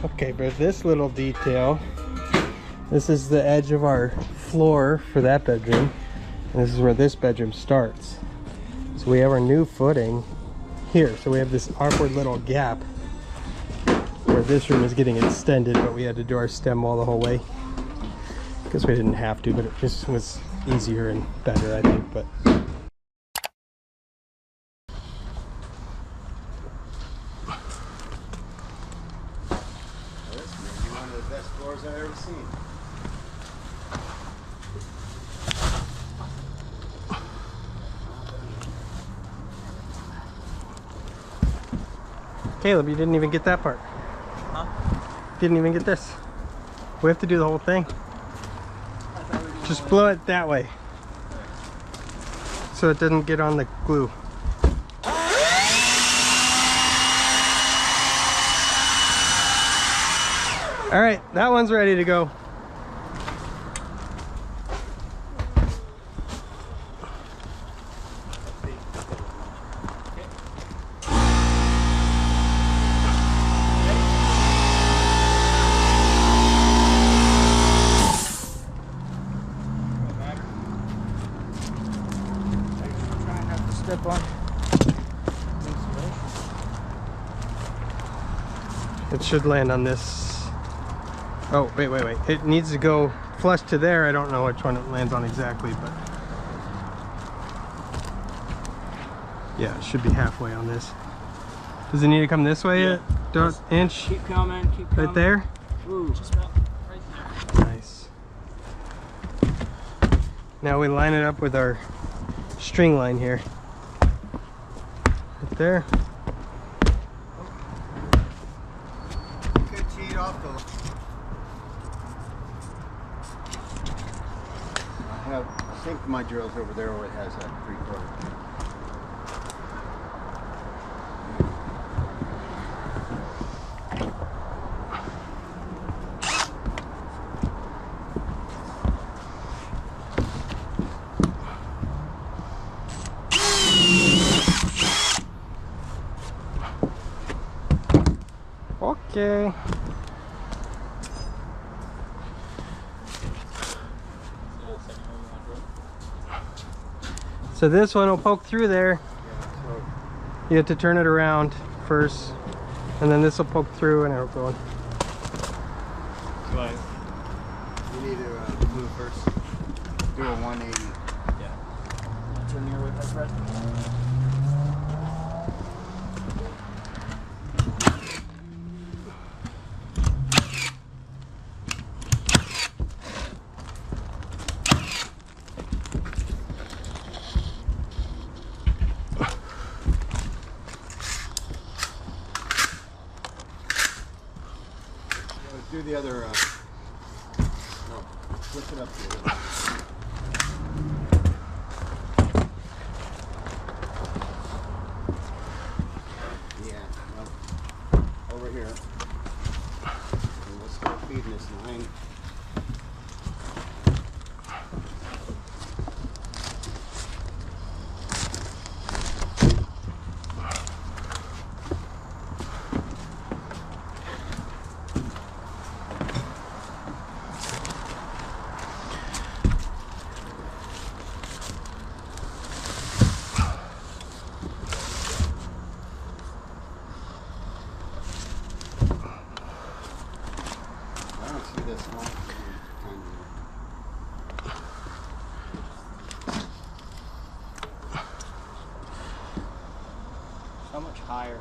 Okay, but this little detail, this is the edge of our floor for that bedroom, and this is where this bedroom starts. So we have our new footing here, so we have this awkward little gap where this room is getting extended, but we had to do our stem wall the whole way. I guess we didn't have to, but it just was easier and better, I think. But this may be one of the best floors I've ever seen. Caleb, you didn't even get that part. Huh? Didn't even get this. We have to do the whole thing. Just blow it that way so it doesn't get on the glue. All right, that one's ready to go. Step on. It should land on this. Oh, wait. It needs to go flush to there. I don't know which one it lands on exactly, but yeah, it should be halfway on this. Does it need to come this way? Yeah. Don't inch. Keep coming, keep coming. Right there? Ooh. Just about right there. Nice. Now we line it up with our string line here. Right there. Could cheat off the. I have sink my drills over there where it has that 3/4. Okay. So this one will poke through there. Yeah, so You have to turn it around first, and then this will poke through and it'll go in. Right. you need to move first. Do a 180. Yeah. Turn your way back right. Do the other. No, flip it up the other way. Yeah, well, over here. And we'll start feeding this line. I don't see this one. So much higher.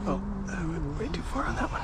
Oh, I went way too far on that one.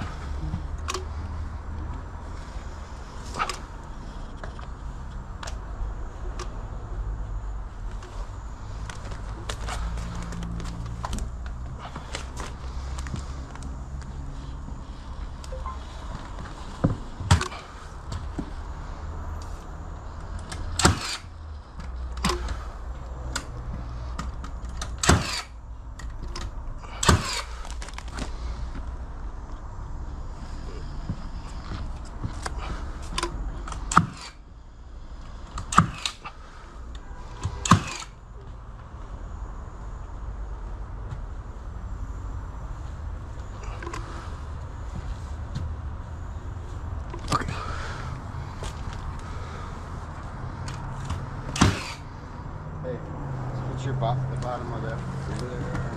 bottom of that over there.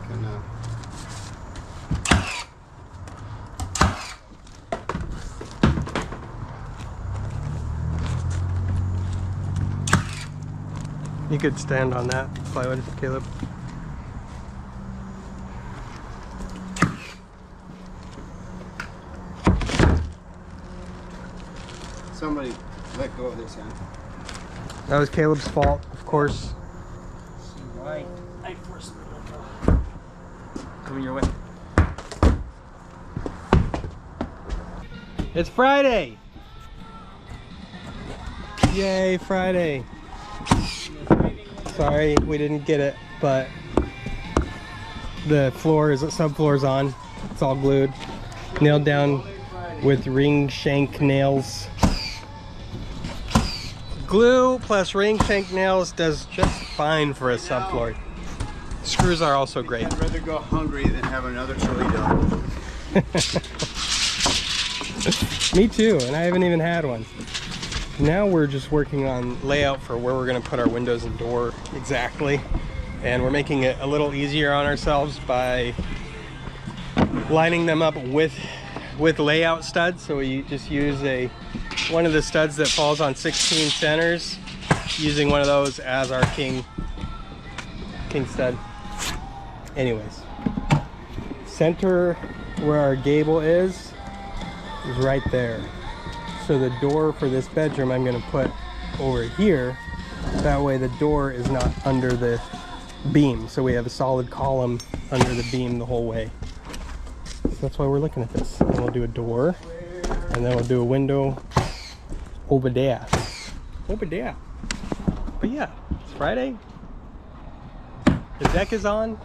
Can, You could stand on that plywood, Caleb. somebody let go of this end. That was Caleb's fault, of course. Right. I forced it. Coming your way. It's Friday! Yay, Friday! Sorry, we didn't get it, but the floor is subfloor's on. It's all glued, nailed down with ring shank nails. Glue plus ring shank nails does just fine for a subfloor. Screws are also great. I'd rather go hungry than have another chili dog. Me too, and I haven't even had one. Now we're just working on layout for where we're going to put our windows and door exactly, and we're making it a little easier on ourselves by lining them up with layout studs. So we just use one of the studs that falls on 16 centers, using one of those as our king stud. Anyways, center where our gable is right there. So the door for this bedroom I'm going to put over here. That way the door is not under the beam. So we have a solid column under the beam the whole way. So that's why we're looking at this. And we'll do a door, and then we'll do a window over there. Over there. But yeah, it's Friday. The deck is on,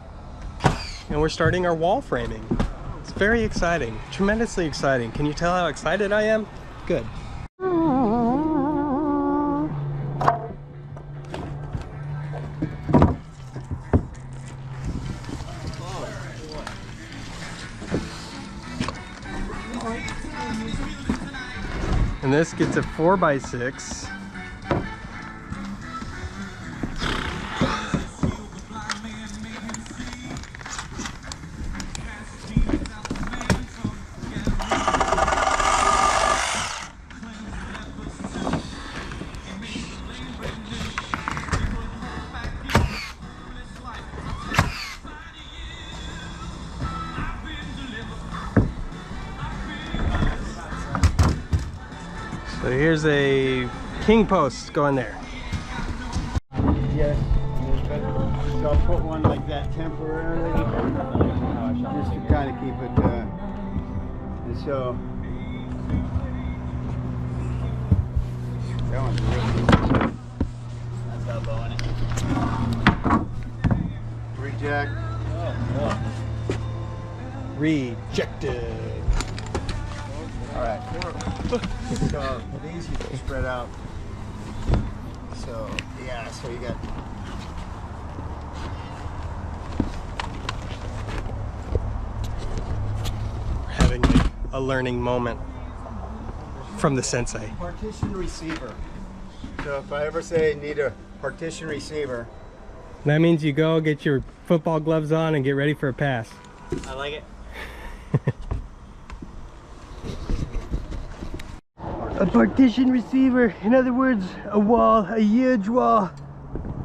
and we're starting our wall framing. It's very exciting, tremendously exciting. Can you tell how excited I am? Good. And this gets a 4x6. So here's a king post going there. Yes. So I'll put one like that temporarily, just to kind of keep it, and so that one's really That's how low in it. reject. Rejected. All right. So these you can spread out. So yeah, so you got. Having a learning moment from the sensei. Partition receiver. So if I ever say need a partition receiver, That means you go get your football gloves on and get ready for a pass. I like it. A partition receiver, in other words, a wall, a huge wall.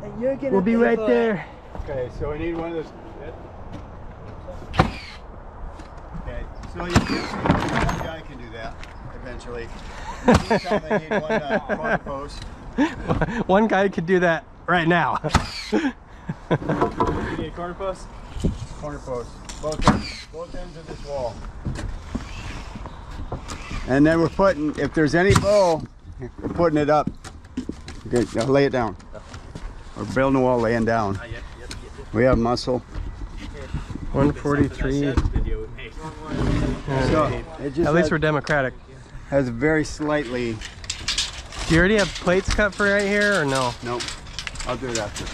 And you're gonna We'll be right there. okay, so we need one of those. Okay, so you one guy can do that eventually. Anytime they need one corner post. One guy could do that right now. You need a corner post? Corner post. Both ends of this wall. And then we're putting, if there's any bow, we're putting it up. Okay, now lay it down. We're building a wall laying down. Yep. We have muscle. 143. Video we made. So it just At least we're democratic. has very slightly. Do you already have plates cut for right here or no? Nope. I'll do it after.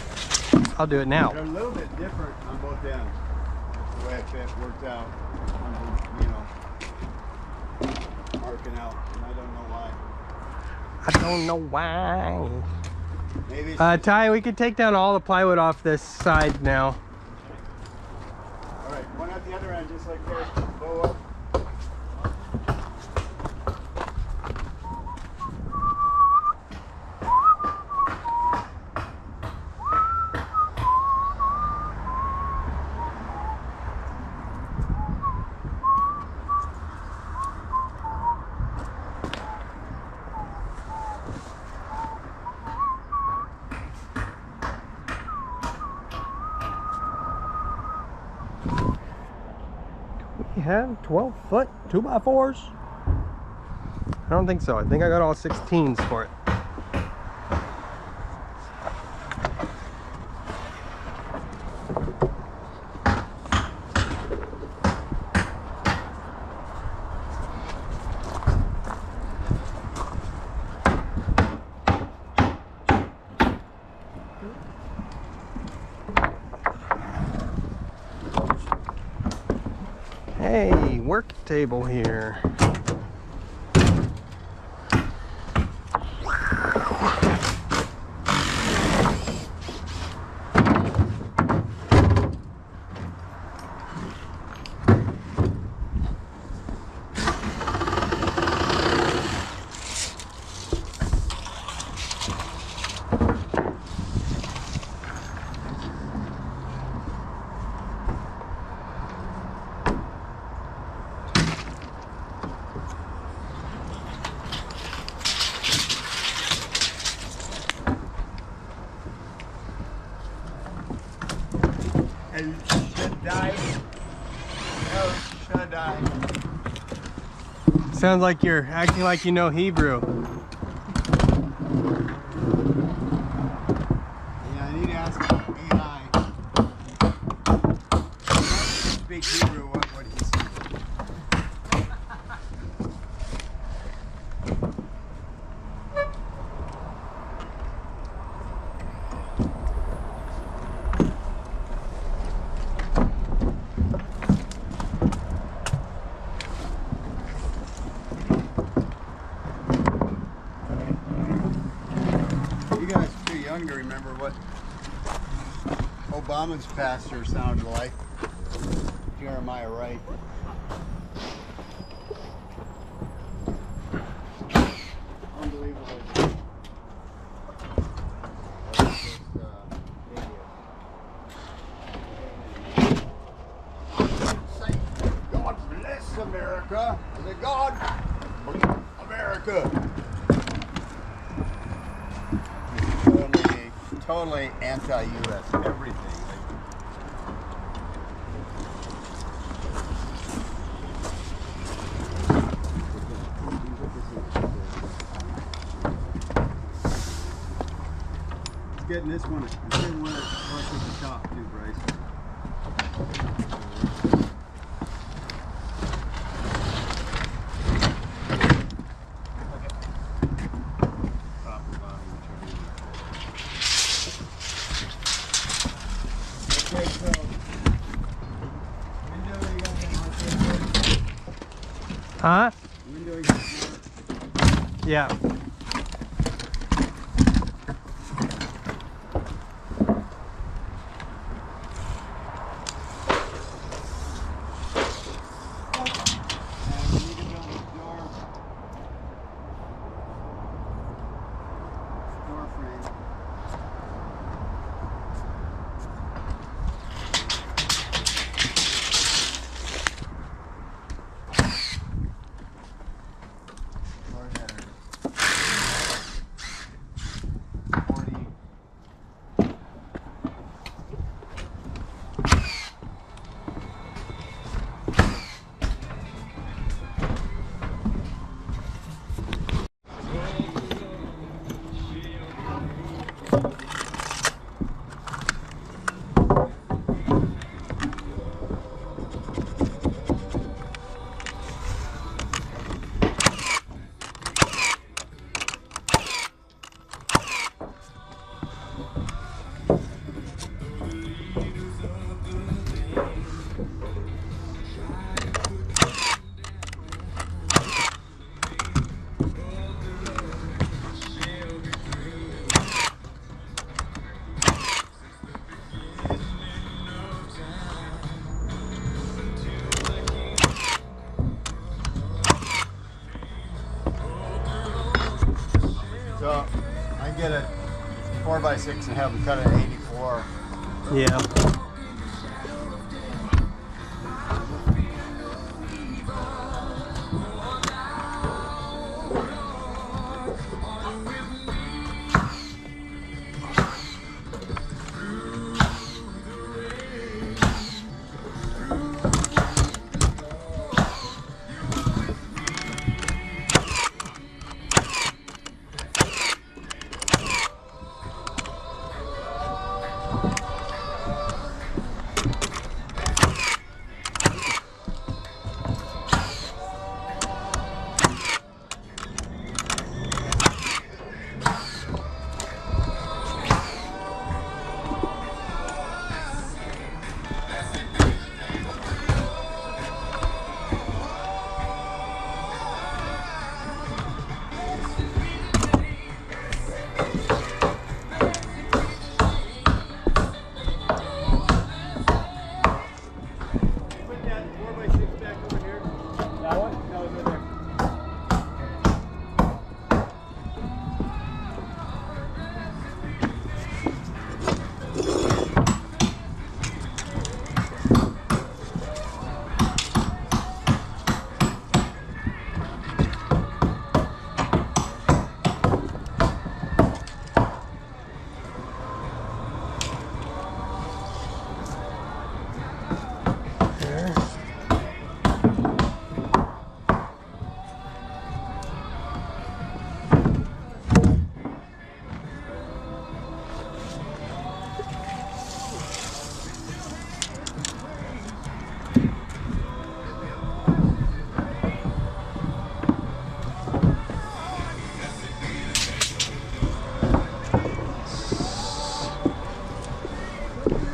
I'll do it now. They're a little bit different on both ends. The way it worked out. Marking out, and I don't know why. I don't know why. Maybe it's Ty, we can take down all the plywood off this side now. all right. One at the other end, just like this. Blow up. We have 12-foot 2x4s. I don't think so. I think I got all 16s for it. Hey, work table here. El Shaddai. El Shaddai. Sounds like you're acting like you know Hebrew. Yeah, I need to ask AI. Speak Hebrew, what he said. You guys are too young to remember what Obama's pastor sounded like. Jeremiah Wright. Unbelievable. Say, God bless America. Say, God bless America. Totally anti-U.S. everything. It's getting this one. It's getting one flush at the top too, Bryce. Top and bottom, whichever you want. Okay, so window you got that marked? Huh? Window you got marked? Yeah. And we need to build a door frame. Door header. 4x6 and have them cut at 84. Yeah.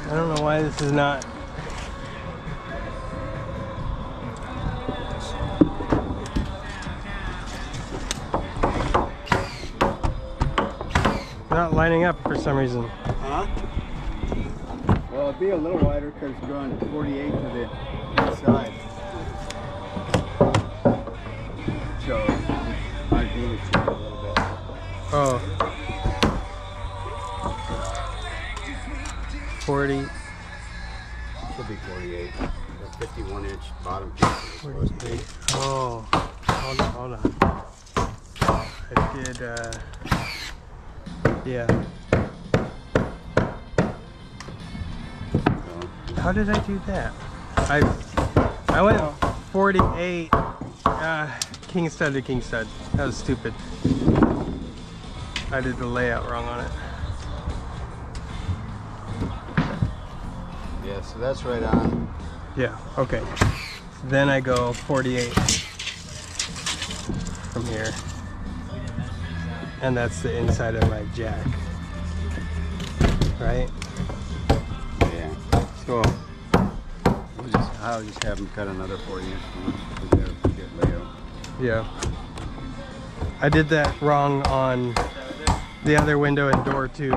I don't know why this is not. Not lining up for some reason. Huh? Well, it'd be a little wider because it's going 48 to the inside. So, I'd move it a little bit. Oh. 40. Should be 48. The 51-inch bottom piece. 48. Oh. Hold on. I did, yeah. How did I do that? I went 48, king stud to king stud. That was stupid. I did the layout wrong on it. Yeah, so that's right on. Yeah, okay. Then I go 48 from here. And that's the inside of my jack. Right? Yeah. So I'll just have them cut another 40-inch from there to get layout. Yeah. I did that wrong on the other window and door too.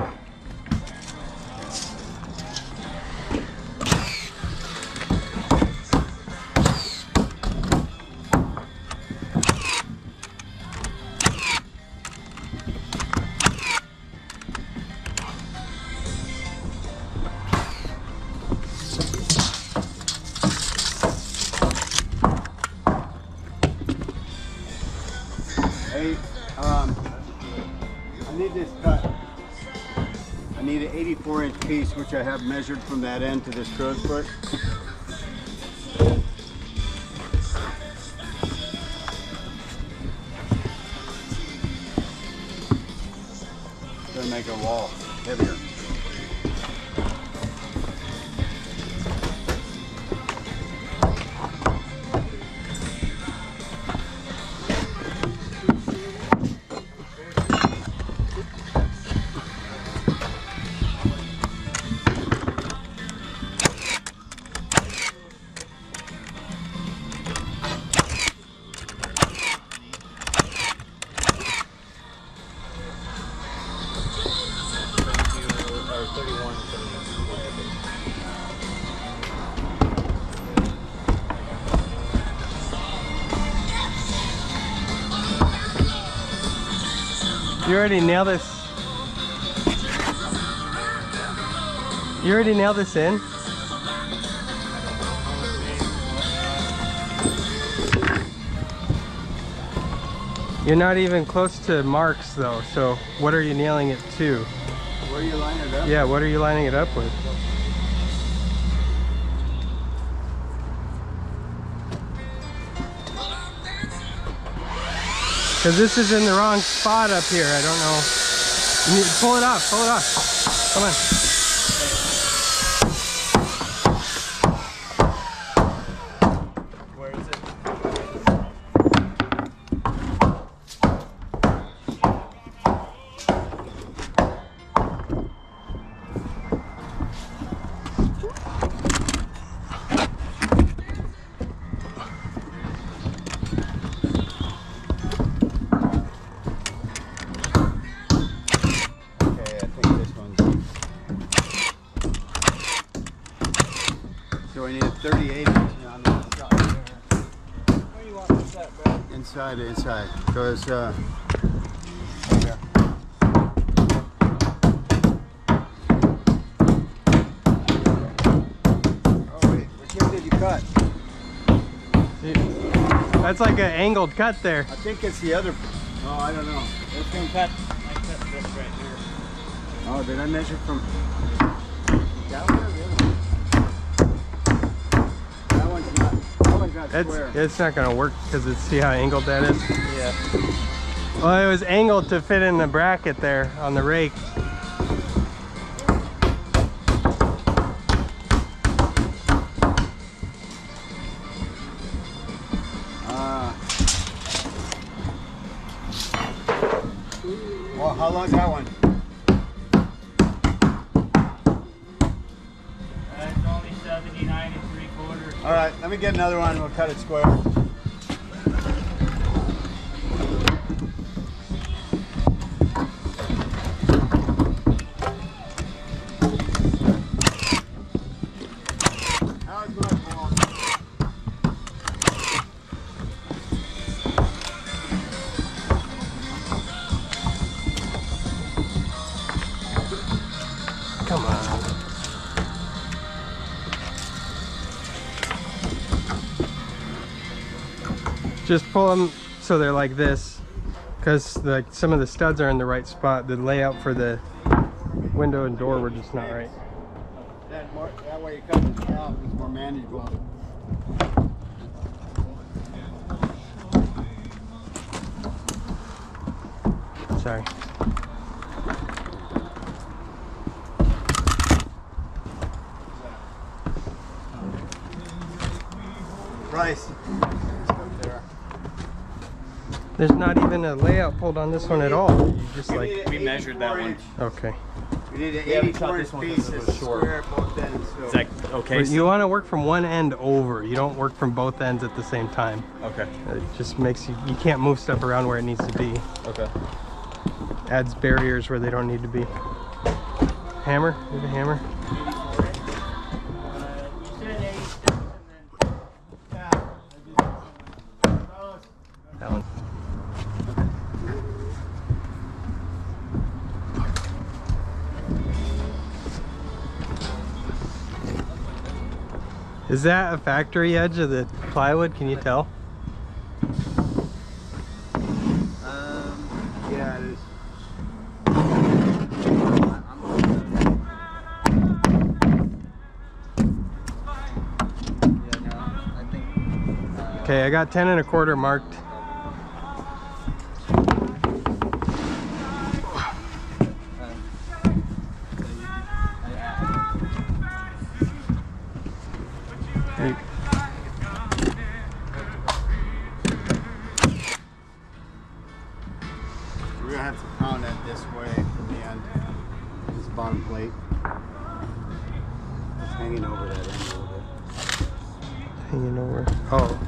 Hey, I need this cut. I need an 84-inch piece, which I have measured from that end to this crow's foot. Gonna make a wall heavier. You already nailed this. You already nailed this in? You're not even close to marks though, so what are you nailing it to? Where are you lining it up? Yeah, what are you lining it up with? Because this is in the wrong spot up here, I don't know. You need to pull it off, pull it off. Come on. Where is it? Okay, I think this one's. So we need a 38 inch on the inside there. Where do you want this at, bro? Inside, inside. So it's there. Oh wait, which one did you cut? That's like an angled cut there. I think it's the other. Oh, I don't know. This one cut. I cut this right here. Oh, did I measure from that one or the other one? That one's not. That one's not square. It's not gonna work because it's, see how angled that is? Yeah. Well, it was angled to fit in the bracket there on the rake. Well, how long's that one? It's only 79 3/4. All right, let me get another one. We'll cut it square. How's my ball? Come on. Just pull them so they're like this, because like some of the studs are in the right spot. The layout for the window and door were just not right. That way you cut it out, it's more manageable. Sorry. Price. There's not even a layout pulled on this one at all. You just like, We measured that one. okay. We need an Yeah, we 84 cut inch this one piece because it was that's short. square at both ends. So. Is that okay? But you want to work from one end over. You don't work from both ends at the same time. Okay. It just makes you can't move stuff around where it needs to be. Okay. Adds barriers where they don't need to be. Hammer? You have a hammer? You said 86 and then. That one. Is that a factory edge of the plywood? Can you tell? Yeah, it is. Okay, I got 10 1/4 marked. We're gonna have to pound that this way from the end. This bottom plate. It's hanging over that end a little bit. Hanging over. Oh,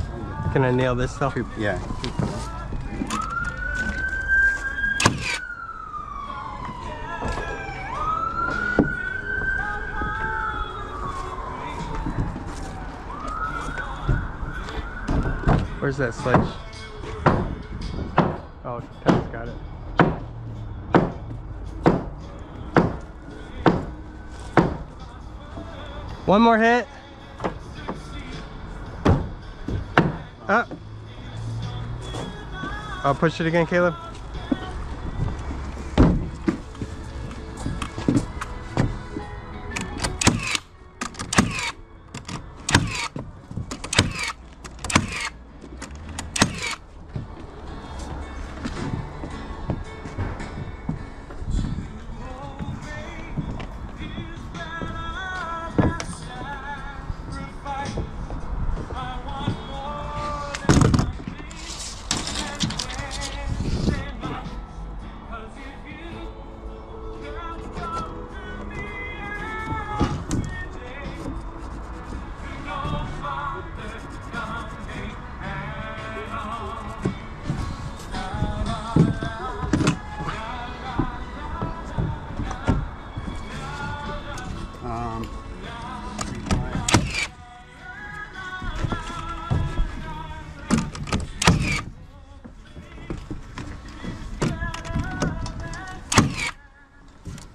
can I nail this though? Yeah. Where's that sledge? Oh, Pat's got it. One more hit. Up. I'll push it again, Caleb.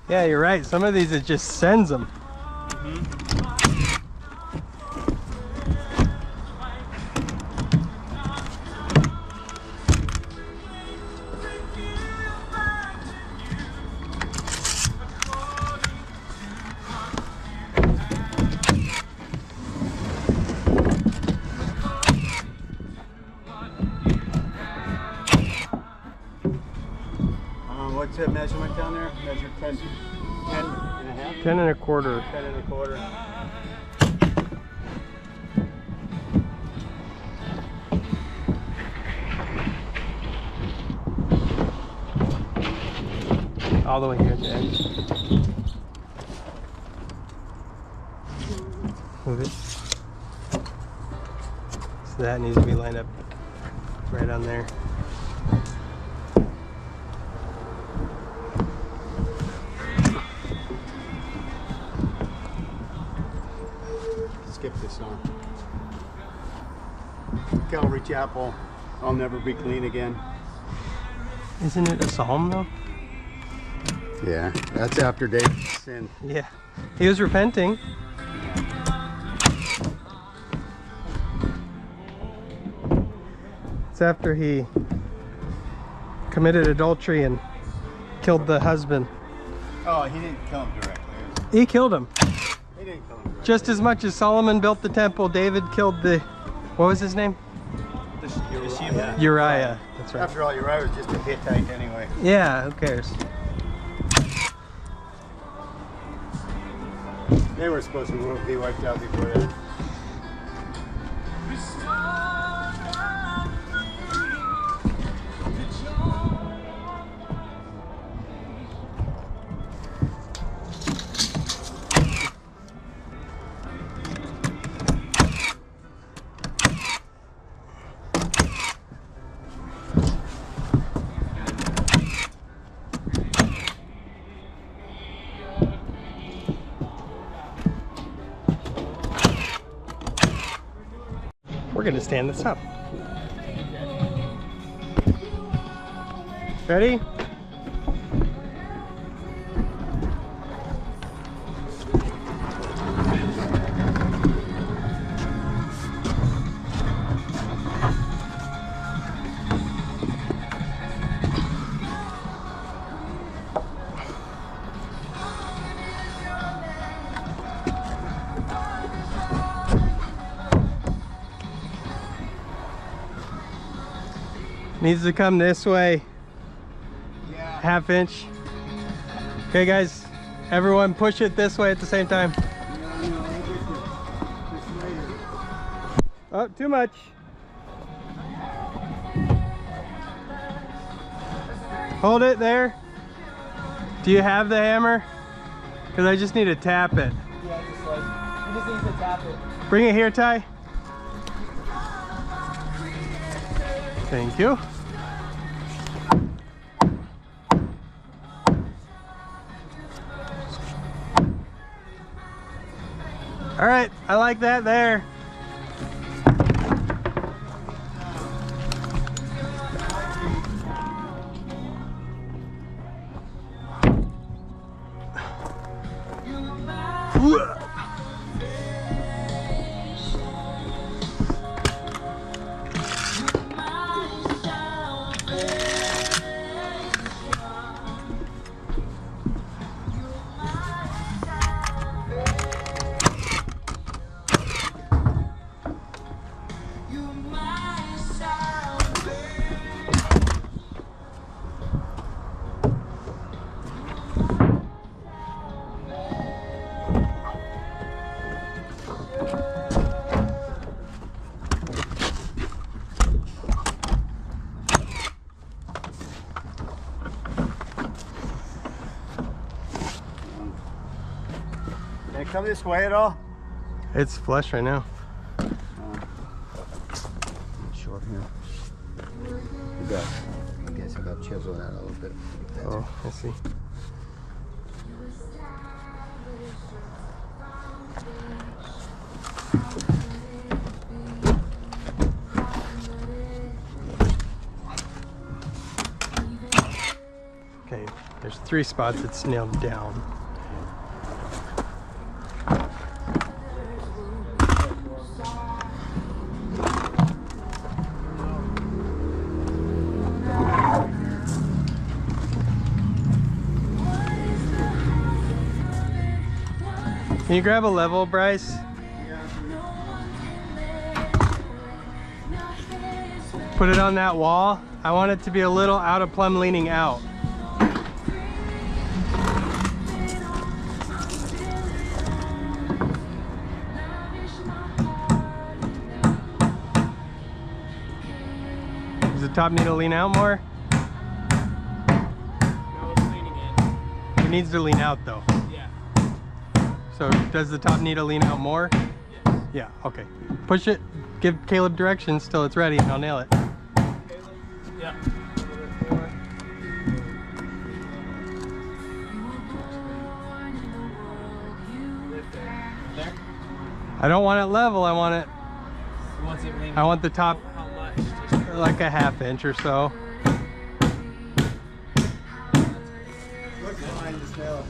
Yeah, you're right. Some of these, it just sends them. What's that measurement down there? Measure 10 and a half? 10 and a quarter. 10 and a quarter. All the way here at the edge. Move it. So that needs to be lined up right on there. Skip this song. Calvary Chapel, I'll never be clean again. Isn't it a psalm though? Yeah, that's after David's sin. Yeah. He was repenting. It's after he committed adultery and killed the husband. Oh, he didn't kill him directly. He killed him. He didn't kill him directly. Just as much as Solomon built the temple, David killed the, what was his name? Uriah. Uriah. That's right. After all, Uriah was just a Hittite anyway. Yeah, who cares? They were supposed to be wiped out before that. We're gonna stand this up. Ready? Needs to come this way. Yeah. Half inch. Okay guys, everyone push it this way at the same time. Oh, too much. Hold it there. Do you have the hammer? Because I just need to tap it. Yeah, you just need to tap it. Bring it here, Ty. Thank you. All right, I like that there. come this way at all? It's flush right now. Short here. You got, I guess I got chiseled that a little bit. Oh, I see. Okay, there's 3 spots it's nailed down. Can you grab a level, Bryce? Put it on that wall. I want it to be a little out of plumb, leaning out. Does the top need to lean out more? No, it's leaning in. It needs to lean out though. Yeah. So does the top need to lean out more? Yes. Yeah, okay. Push it, give Caleb directions till it's ready and I'll nail it. Caleb? Yeah. There? I don't want it level, I want it, He wants it leaning. I want the top How much? Just like a ½ inch or so. Look behind this nail.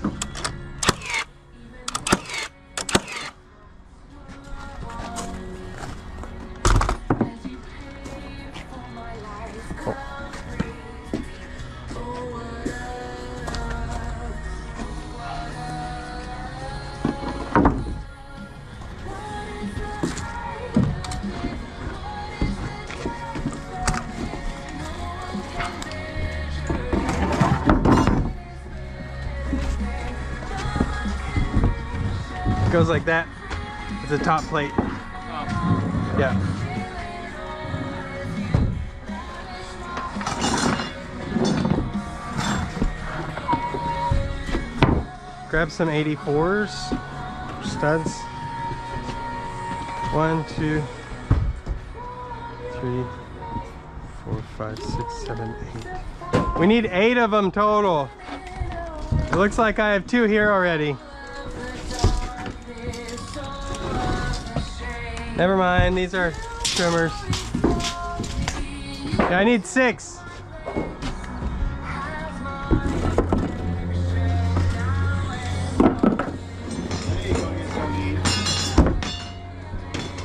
It goes like that. It's a top plate. oh. Yeah. Grab some 84s, studs. 1, 2, 3, 4, 5, 6, 7, 8. We need 8 of them total. It looks like I have 2 here already. Never mind, these are trimmers. Yeah, I need 6.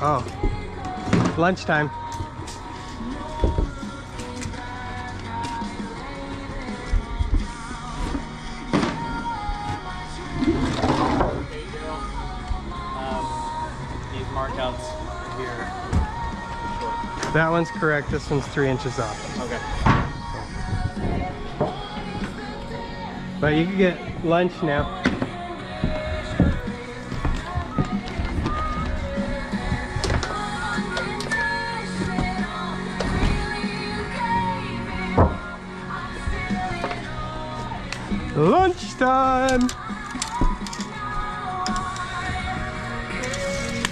Oh, lunchtime. These markouts are here. That one's correct. This one's 3 inches off. Okay. But you can get lunch now. Lunchtime!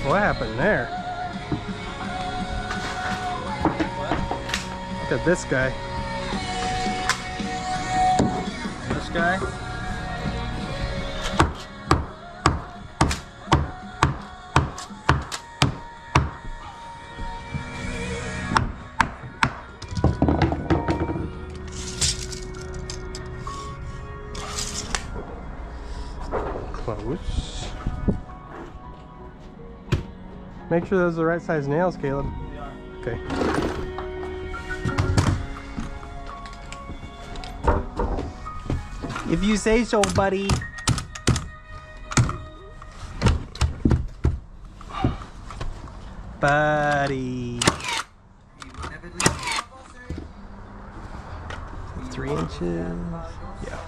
What happened there? Look at this guy. This guy. Close. Make sure those are the right size nails, Caleb. Okay. If you say so, buddy. Buddy. 3 inches. Yeah.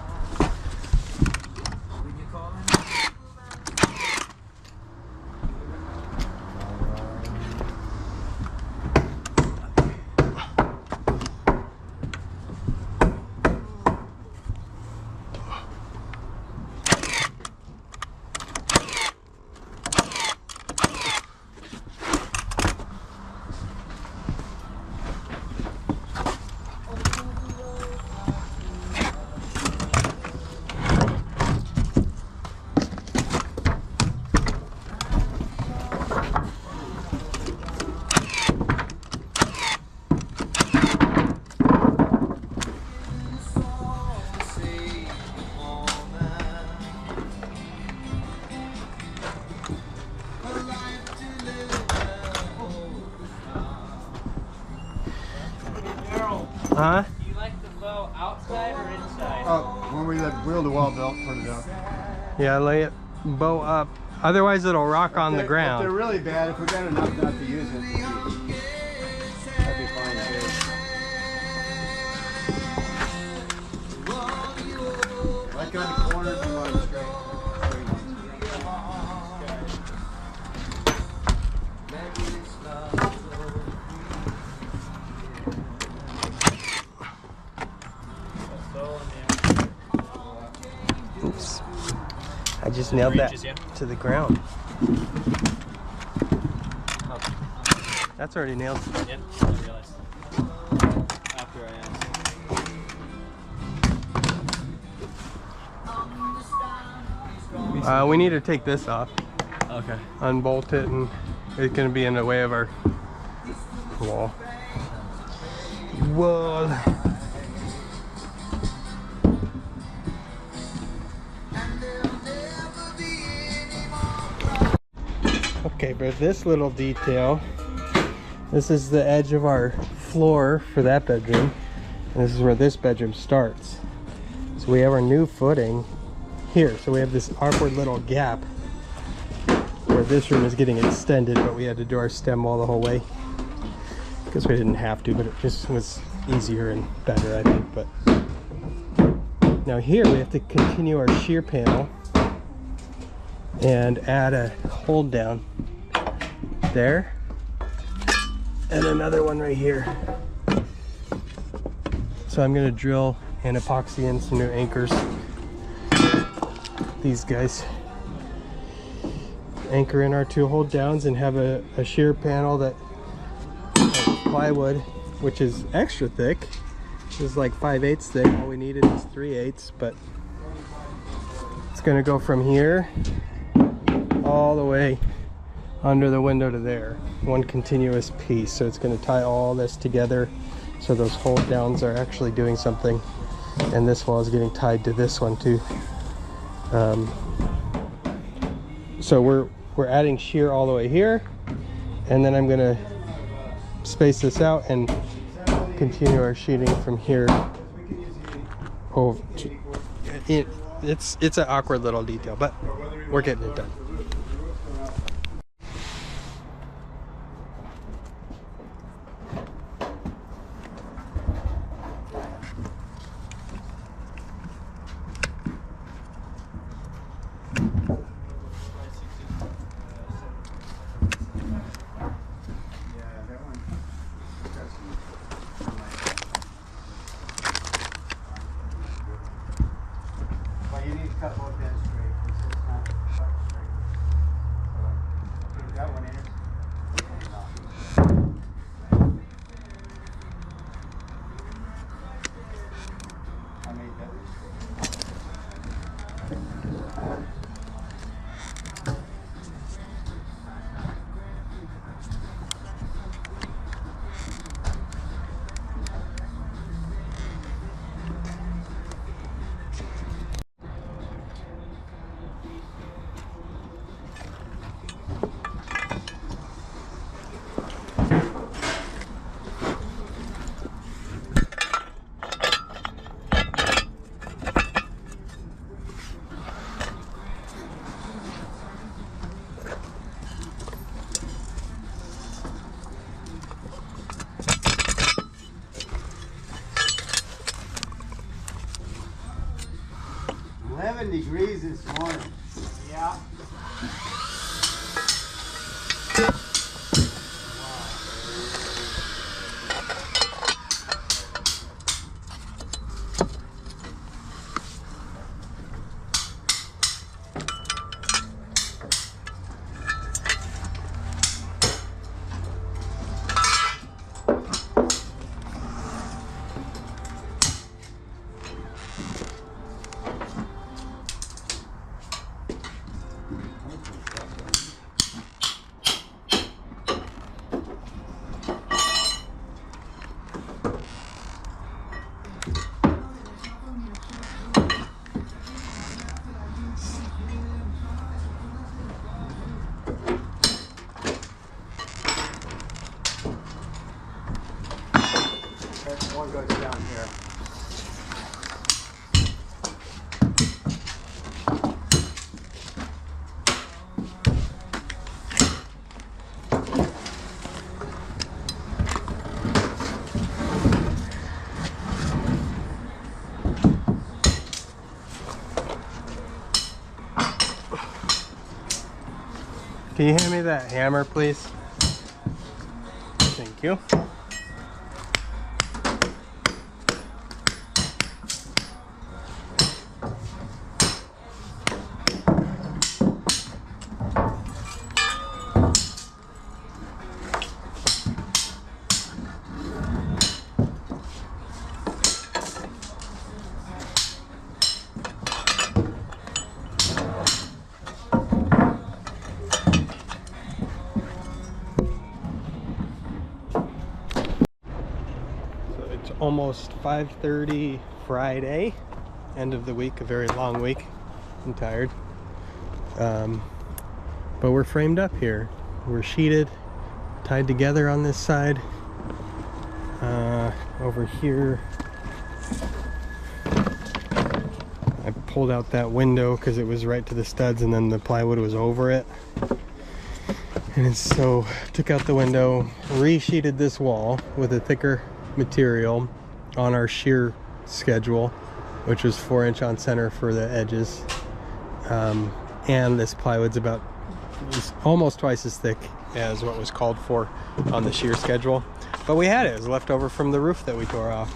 Huh? Do you like the bow outside or inside? Oh, when we let wheel to wall belt, put it up. Yeah, lay it bow up. Otherwise it'll rock on the If they're ground. really bad, if we got enough not to use it, that'd be fine too. Like on the corners, we want them straight. Oops. I just nailed that Reaches, yeah. to the ground. That's already nailed. Yeah, I realized. After I asked. We need to take this off, Okay. unbolt it, and it's going to be in the way of our wall. Whoa. Okay, but this little detail, this is the edge of our floor for that bedroom, and this is where this bedroom starts. So we have our new footing here, so we have this awkward little gap where this room is getting extended, but we had to do our stem wall the whole way because we didn't have to, but it just was easier and better, I think. But now here we have to continue our shear panel and add a hold down there and another one right here. So I'm going to drill and epoxy in some new anchors. These guys anchor in our two hold downs and have a shear panel that plywood, which is extra thick. This is like 5/8 thick. All we needed is 3/8, but it's going to go from here all the way under the window to there, one continuous piece. So it's going to tie all this together so those hold downs are actually doing something, and this wall is getting tied to this one too. So we're adding shear all the way here, and then I'm going to space this out and continue our sheeting from here over to, it's an awkward little detail, but we're getting it done. Cut both ends straight. It's just not cut straight. So, that one is. I made that mistake. Degrees this morning. Yeah. One goes down here. Can you hand me that hammer, please? Thank you. Almost 5:30 Friday, end of the week, a very long week. I'm tired, but we're framed up here. We're sheeted, tied together on this side. Over here I pulled out that window because it was right to the studs and then the plywood was over it, and so took out the window, re-sheeted this wall with a thicker material on our shear schedule, which was 4" on center for the edges, and this plywood's about almost twice as thick as what was called for on the shear schedule, but we had it. It was left over from the roof that we tore off,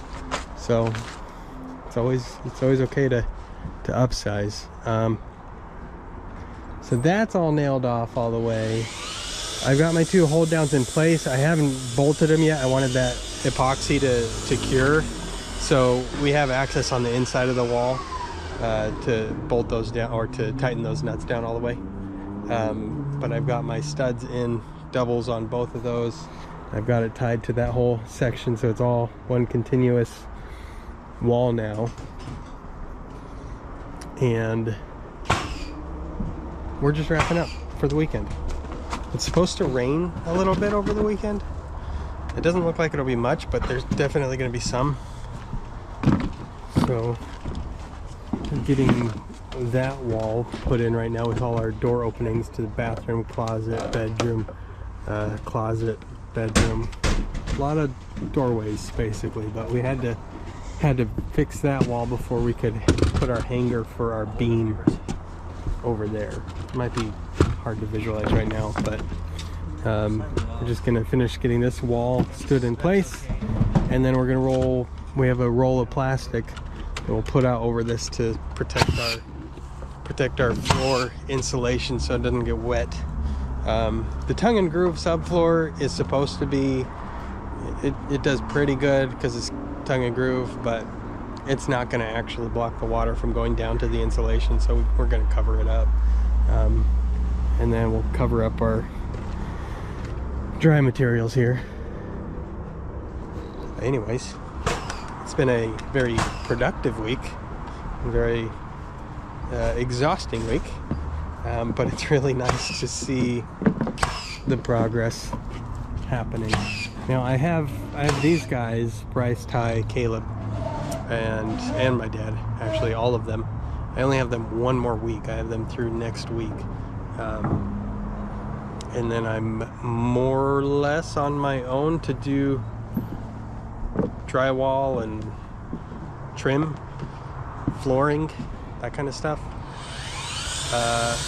so it's always okay to upsize. So that's all nailed off all the way. I've got my 2 hold downs in place. I haven't bolted them yet. I wanted that epoxy to cure, so we have access on the inside of the wall to bolt those down or to tighten those nuts down all the way. But I've got my studs in doubles on both of those. I've got it tied to that whole section, so it's all one continuous wall now, and we're just wrapping up for the weekend. It's supposed to rain a little bit over the weekend. It doesn't look like it'll be much, but there's definitely going to be some. So I'm getting that wall put in right now with all our door openings to the bathroom, closet, bedroom, closet, bedroom. A lot of doorways basically, but we had to fix that wall before we could put our hanger for our beam over there. It might be hard to visualize right now, but we're just gonna finish getting this wall stood in place, and then we're gonna roll. We have a roll of plastic that we'll put out over this to protect our floor insulation so it doesn't get wet. The tongue and groove subfloor is supposed to be, it does pretty good because it's tongue and groove, but it's not going to actually block the water from going down to the insulation, so we're going to cover it up, and then we'll cover up our dry materials here. Anyways, it's been a very productive week, very exhausting week, but it's really nice to see the progress happening. Now I have these guys, Bryce, Ty, Caleb, and my dad, actually all of them. I only have them one more week. I have them through next week, and then I'm more or less on my own to do drywall and trim, flooring, that kind of stuff.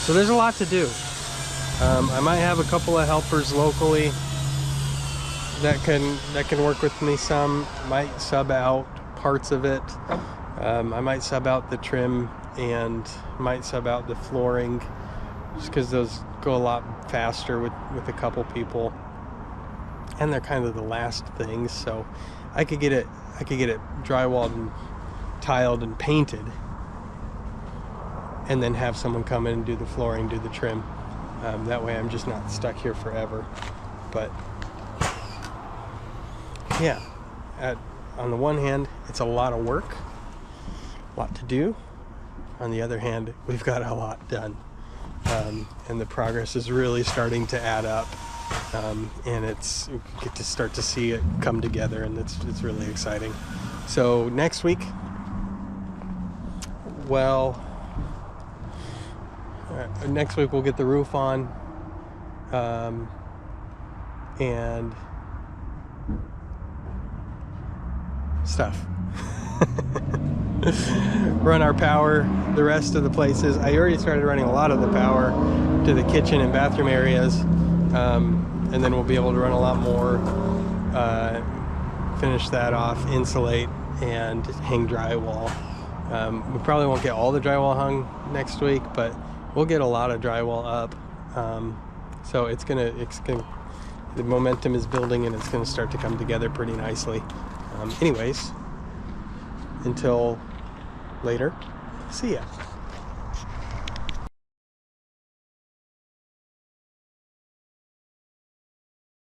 So there's a lot to do. I might have a couple of helpers locally that can work with me some. Might sub out parts of it. I might sub out the trim and might sub out the flooring, just because those go a lot faster with a couple people, and they're kind of the last things. So I could get it drywalled and tiled and painted, and then have someone come in and do the flooring, do the trim. That way I'm just not stuck here forever. But yeah, on the one hand, it's a lot of work, a lot to do. On the other hand, we've got a lot done, and the progress is really starting to add up. and we get to start to see it come together, and it's really exciting. So next week, next week we'll get the roof on, and stuff. Run our power the rest of the places. I already started running a lot of the power to the kitchen and bathroom areas, and then we'll be able to run a lot more, finish that off, insulate, and hang drywall. We probably won't get all the drywall hung next week, but we'll get a lot of drywall up. So it's gonna the momentum is building, and it's gonna start to come together pretty nicely. Anyways, until later, see ya.